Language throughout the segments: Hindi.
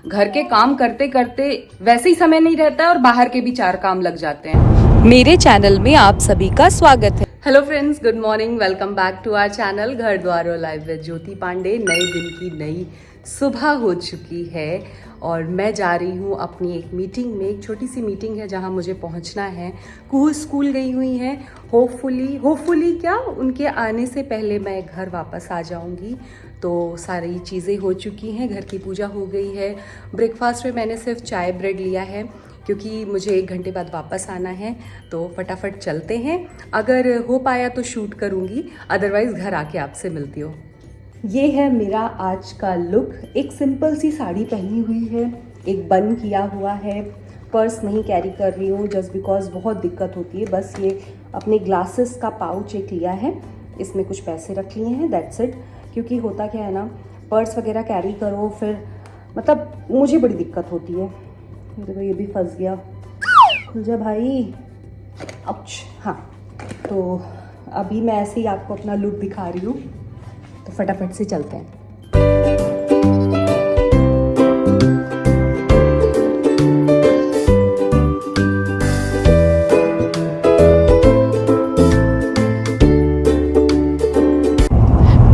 घर के काम करते करते वैसे ही समय नहीं रहता है और बाहर के भी 4 काम लग जाते हैं। मेरे चैनल में आप सभी का स्वागत है। Hello friends, good morning, welcome back to our channel Ghar Dwar live with ज्योति पांडे। नए दिन की नई सुबह हो चुकी है और मैं जा रही हूँ अपनी एक मीटिंग में। एक छोटी सी मीटिंग है जहाँ मुझे पहुँचना है। कुहू स्कूल गई हुई हैं। होपफुली क्या उनके आने से पहले मैं घर वापस आ जाऊँगी। तो सारी चीज़ें हो चुकी हैं, घर की पूजा हो गई है। ब्रेकफास्ट में मैंने सिर्फ चाय ब्रेड लिया है क्योंकि मुझे 1 घंटे बाद वापस आना है। तो फटाफट चलते हैं। अगर हो पाया तो शूट करूँगी, अदरवाइज़ घर आके आपसे मिलती हूँ। ये है मेरा आज का लुक। एक सिंपल सी साड़ी पहनी हुई है, एक बन किया हुआ है। पर्स नहीं कैरी कर रही हूँ जस्ट बिकॉज बहुत दिक्कत होती है। बस ये अपने ग्लासेस का पाउच एक लिया है, इसमें कुछ पैसे रख लिए हैं, दैट्स इट। क्योंकि होता क्या है ना, पर्स वगैरह कैरी करो फिर मतलब मुझे बड़ी दिक्कत होती है। देखो ये भी फंस गया, खुल जा भाई। अच्छा हाँ, तो अभी मैं ऐसे ही आपको अपना लुक दिखा रही हूँ, तो फटाफट से चलते हैं।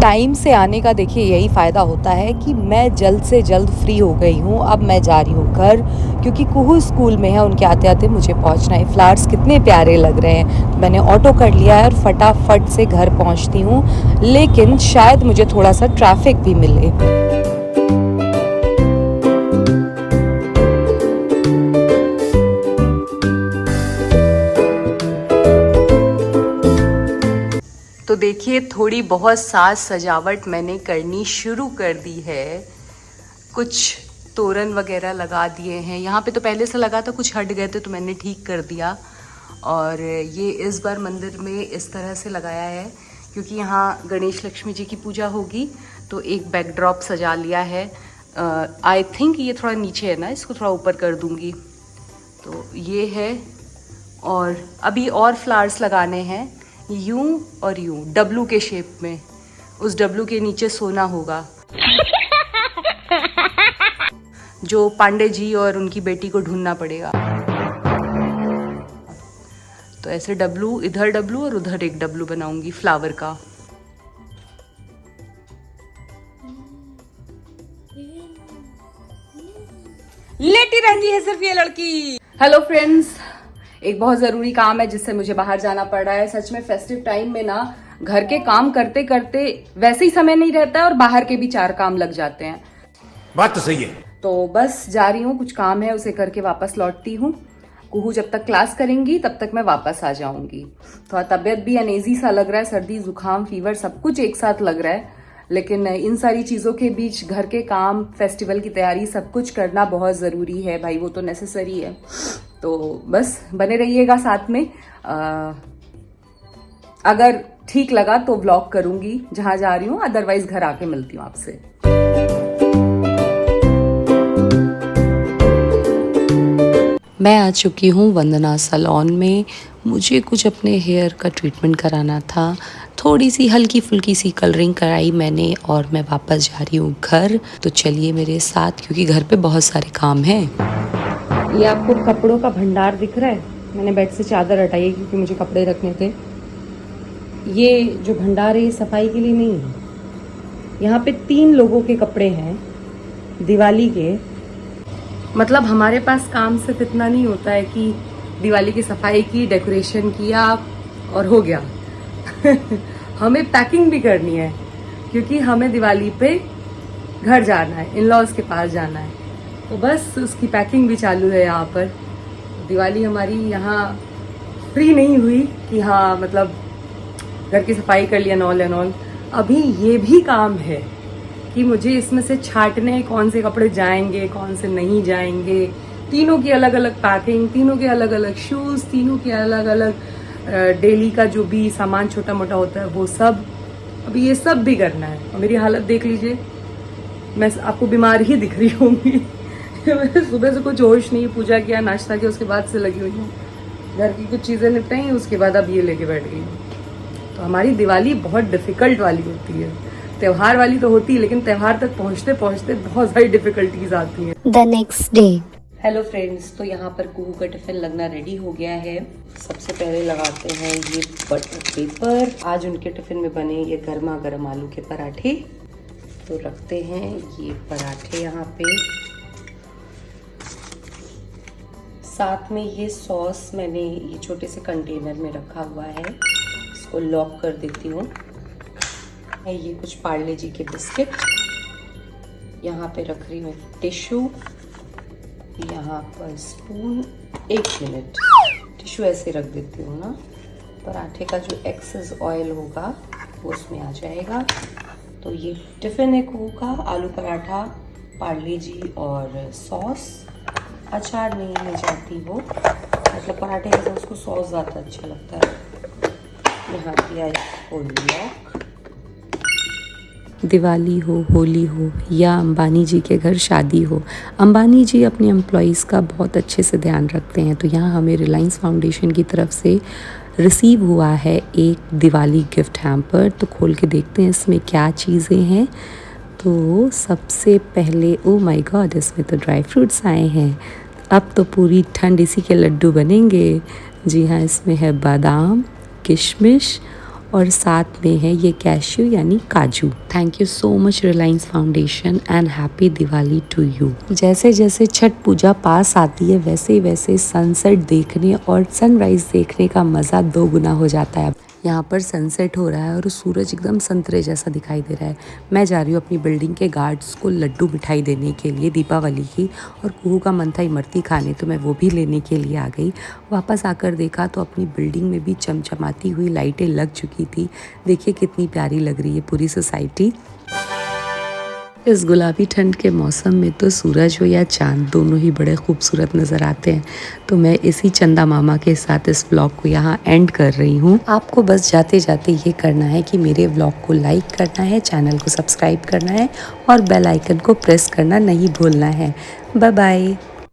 टाइम से आने का देखिए यही फ़ायदा होता है कि मैं जल्द से जल्द फ्री हो गई हूँ। अब मैं जा रही हूँ घर, क्योंकि कुहू स्कूल में है, उनके आते आते मुझे पहुँचना है। फ्लावर्स कितने प्यारे लग रहे हैं। मैंने ऑटो कर लिया है और फटाफट से घर पहुँचती हूँ, लेकिन शायद मुझे थोड़ा सा ट्रैफिक भी मिले। तो देखिए थोड़ी बहुत साज सजावट मैंने करनी शुरू कर दी है। कुछ तोरण वगैरह लगा दिए हैं। यहाँ पे तो पहले से लगा था, कुछ हट गए थे तो मैंने ठीक कर दिया। और ये इस बार मंदिर में इस तरह से लगाया है क्योंकि यहाँ गणेश लक्ष्मी जी की पूजा होगी, तो एक बैकड्रॉप सजा लिया है। आई थिंक ये थोड़ा नीचे है ना, इसको थोड़ा ऊपर कर दूँगी। तो ये है, और अभी और फ्लावर्स लगाने हैं, यूं और यूं, डब्लू के शेप में। उस डब्लू के नीचे सोना होगा जो पांडे जी और उनकी बेटी को ढूंढना पड़ेगा। तो ऐसे डब्लू, इधर डब्लू और उधर एक डब्लू बनाऊंगी फ्लावर का। लेटी रहती है सिर्फ ये लड़की। हेलो फ्रेंड्स, एक बहुत ज़रूरी काम है जिससे मुझे बाहर जाना पड़ रहा है। सच में फेस्टिव टाइम में ना घर के काम करते करते वैसे ही समय नहीं रहता है और बाहर के भी 4 काम लग जाते हैं। बात तो सही है। तो बस जा रही हूँ, कुछ काम है उसे करके वापस लौटती हूँ। कुहू जब तक क्लास करेंगी तब तक मैं वापस आ जाऊंगी। थोड़ा तबीयत भी अनेजी सा लग रहा है, सर्दी जुकाम फीवर सब कुछ एक साथ लग रहा है। लेकिन इन सारी चीज़ों के बीच घर के काम, फेस्टिवल की तैयारी, सब कुछ करना बहुत ज़रूरी है भाई, वो तो नेसेसरी है। तो बस बने रहिएगा साथ में। अगर ठीक लगा तो व्लॉग करूंगी जहां जा रही हूँ, अदरवाइज घर आके मिलती हूँ आपसे। मैं आ चुकी हूँ वंदना सैलून में। मुझे कुछ अपने हेयर का ट्रीटमेंट कराना था, थोड़ी सी हल्की फुल्की सी कलरिंग कराई मैंने और मैं वापस जा रही हूँ घर। तो चलिए मेरे साथ, क्योंकि घर पे बहुत सारे काम हैं। ये आपको कपड़ों का भंडार दिख रहा है? मैंने बेड से चादर हटाई है क्योंकि मुझे कपड़े रखने थे। ये जो भंडार है ये सफाई के लिए नहीं है। यहाँ पे 3 लोगों के कपड़े हैं दिवाली के। मतलब हमारे पास काम सिर्फ इतना नहीं होता है कि दिवाली की सफाई की, डेकोरेशन किया और हो गया हमें पैकिंग भी करनी है क्योंकि हमें दिवाली पे घर जाना है, इन लॉज के पास जाना है। तो बस उसकी पैकिंग भी चालू है यहाँ पर। दिवाली हमारी यहाँ फ्री नहीं हुई कि हाँ मतलब घर की सफाई कर लिया, नॉल एंड ऑल। अभी ये भी काम है कि मुझे इसमें से छांटने कौन से कपड़े जाएंगे, कौन से नहीं जाएंगे। तीनों की अलग अलग पैकिंग, तीनों के अलग अलग शूज़, तीनों के अलग अलग डेली का जो भी सामान छोटा मोटा होता है वो सब, अभी ये सब भी करना है। और मेरी हालत देख लीजिए, मैं आपको बीमार ही दिख रही होंगी सुबह से कुछ होश नहीं, पूजा किया, नाश्ता किया, उसके बाद से लगी हुई हूँ। घर की कुछ चीज़ें निपटाई, उसके बाद अब ये लेके बैठ गई। तो हमारी दिवाली बहुत डिफ़िकल्ट वाली होती है। त्योहार वाली तो होती है, लेकिन त्योहार तक पहुंचते पहुंचते बहुत सारी डिफिकल्टीज आती हैं। The next day. Hello friends, तो यहाँ पर कुहू का टिफिन लगना रेडी हो गया है। सबसे पहले लगाते हैं ये बटर पेपर। आज उनके टिफिन में बने ये गर्मा गर्म आलू के पराठे, तो रखते हैं ये पराठे यहाँ पे। साथ में ये सॉस मैंने ये छोटे से कंटेनर में रखा हुआ है, इसको लॉक कर देती हूँ। ये कुछ पार्ले जी के बिस्किट, यहाँ पे रख रही हूँ टिश्यू, यहाँ पर स्पून। 1 मिनट, टिश्यू ऐसे रख देती हूँ ना, पराठे का जो एक्सेस ऑयल होगा वो उसमें आ जाएगा। तो ये टिफ़िन है कुहू का, आलू पराठा, पार्ले जी और सॉस। अचार नहीं ले जाती वो, मतलब पराठे के साथ उसको सॉस ज़्यादा अच्छा लगता है। यहाँ किया इसको लॉक। दिवाली हो, होली हो या अंबानी जी के घर शादी हो, अंबानी जी अपने एम्प्लॉयज़ का बहुत अच्छे से ध्यान रखते हैं। तो यहाँ हमें रिलायंस फाउंडेशन की तरफ से रिसीव हुआ है एक दिवाली गिफ्ट हैम्पर। तो खोल के देखते हैं इसमें क्या चीज़ें हैं। तो सबसे पहले, ओ माय गॉड, इसमें तो ड्राई फ्रूट्स आए हैं। अब तो पूरी ठंड इसी के लड्डू बनेंगे। जी हाँ, इसमें है बादाम, किशमिश और साथ में है ये कैश्यू यानी काजू। Thank you so much Reliance Foundation and happy Diwali to you. जैसे जैसे छठ पूजा पास आती है वैसे वैसे सनसेट देखने और सनराइज़ देखने का मज़ा 2 गुना हो जाता है। यहाँ पर सनसेट हो रहा है और सूरज एकदम संतरे जैसा दिखाई दे रहा है। मैं जा रही हूँ अपनी बिल्डिंग के गार्ड्स को लड्डू मिठाई देने के लिए दीपावली की, और कुहू का मन था इमरती खाने, तो मैं वो भी लेने के लिए आ गई। वापस आकर देखा तो अपनी बिल्डिंग में भी चमचमाती हुई लाइटें लग चुकी थी। देखिए कितनी प्यारी लग रही है पूरी सोसाइटी। इस गुलाबी ठंड के मौसम में तो सूरज हो या चांद, दोनों ही बड़े खूबसूरत नज़र आते हैं। तो मैं इसी चंदा मामा के साथ इस व्लॉग को यहाँ एंड कर रही हूँ। आपको बस जाते जाते ये करना है कि मेरे व्लॉग को लाइक करना है, चैनल को सब्सक्राइब करना है और बेल आइकन को प्रेस करना नहीं भूलना है। Bye bye.